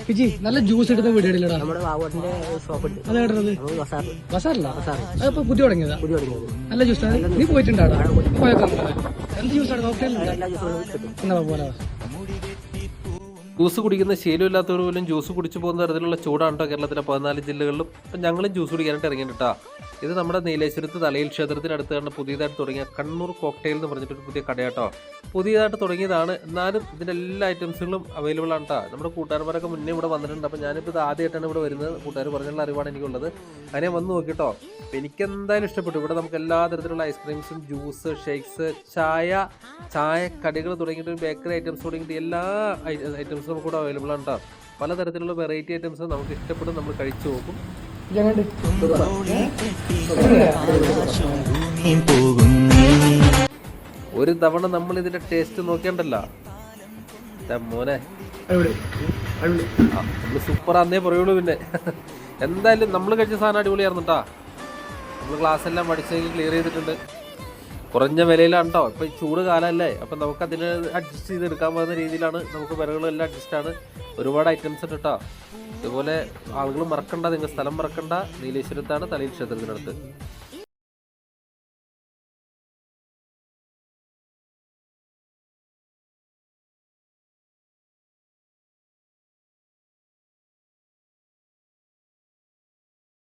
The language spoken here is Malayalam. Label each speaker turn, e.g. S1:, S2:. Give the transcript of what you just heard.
S1: വിജി നല്ല ജ്യൂസ് എടുത്ത വീഡിയോ ഇല്ലടാ.
S2: നമ്മുടെ വാവോട്ടിന്റെ ഷോപ്പ് ഉണ്ട്.
S1: അത് കേട്ടത് ബസാറില്ല. അതിപ്പോ പുതിയ തുടങ്ങിയതാ. നല്ല ജ്യൂസ്. നീ പോയിട്ടുണ്ടാടാ? പോയേക്കാം. എന്ത് ജ്യൂസാണ്? എന്നാ പോലെ
S3: ജ്യൂസ് കുടിക്കുന്ന ശീലമില്ലാത്തവർ പോലും ജ്യൂസ് കുടിച്ചു പോകുന്ന തരത്തിലുള്ള ചൂടാണ് കേട്ടോ കേരളത്തിലെ 14 ജില്ലകളിലും. അപ്പം ഞങ്ങളും ജ്യൂസ് കുടിക്കാനായിട്ട് ഇറങ്ങിയിട്ടാ. ഇത് നമ്മുടെ നീലേശ്വരത്ത് തലയിൽ ക്ഷേത്രത്തിനടുത്ത് കണ്ട് പുതിയതായിട്ട് തുടങ്ങിയ കണ്ണൂർ കോക്ടെയിൽ എന്ന് പറഞ്ഞിട്ടൊരു പുതിയ കടയാട്ടോ. പുതിയതായിട്ട് തുടങ്ങിയതാണ്, എന്നാലും ഇതിൻ്റെ എല്ലാ ഐറ്റംസുകളും അവൈലബിൾ ആണ് കേട്ടോ. നമ്മുടെ കൂട്ടുകാരന്മാരൊക്കെ മുന്നേ ഇവിടെ വന്നിട്ടുണ്ട്. അപ്പം ഞാനിപ്പോൾ ഇത് ആദ്യമായിട്ടാണ് ഇവിടെ വരുന്നത്. കൂട്ടുകാർ പറഞ്ഞുള്ള അറിവാണ് എനിക്കുള്ളത്. അങ്ങനെ വന്ന് നോക്കിട്ടോ. അപ്പം എനിക്കെന്തായാലും ഇഷ്ടപ്പെട്ടു. ഇവിടെ നമുക്ക് എല്ലാ തരത്തിലുള്ള ഐസ്ക്രീംസും ജ്യൂസ്, ഷേക്സ്, ചായ കടികൾ തുടങ്ങിയിട്ട് ബേക്കറി ഐറ്റംസ് തുടങ്ങിയിട്ട് എല്ലാ ഐറ്റംസും നമുക്ക് ഇവിടെ അവൈലബിൾ ആണ് കേട്ടോ. പലതരത്തിലുള്ള വെറൈറ്റി ഐറ്റംസ് നമുക്ക് ഇഷ്ടപ്പെടും, നമ്മൾ കഴിച്ചു നോക്കും. ഒരു തവണ നമ്മൾ ഇതിന്റെ ടേസ്റ്റ് നോക്കിയണ്ടല്ലോ മോനെ, നമ്മള് സൂപ്പർ ആന്നേ പറയുള്ളൂ. പിന്നെ എന്തായാലും നമ്മൾ കഴിച്ച സാധനം അടിപൊളിയായിരുന്നു കേട്ടോ. നമ്മൾ ക്ലാസ് എല്ലാം പഠിച്ച് ക്ലിയർ ചെയ്തിട്ടുണ്ട്. കുറഞ്ഞ വിലയിലാണ് കേട്ടോ. ഇപ്പം ചൂട് കാലമല്ലേ, അപ്പം നമുക്കതിന് അഡ്ജസ്റ്റ് ചെയ്തെടുക്കാൻ പോകുന്ന രീതിയിലാണ്. നമുക്ക് വിലകളെല്ലാം അഡ്ജസ്റ്റാണ്. ഒരുപാട് ഐറ്റംസ് ഉണ്ട് കേട്ടോ. ഇതുപോലെ ആളുകൾ മറക്കണ്ട, നിങ്ങൾ സ്ഥലം മറക്കണ്ട. നീലേശ്വരത്താണ്, തലയിൽ ക്ഷേത്രത്തിനടുത്ത്.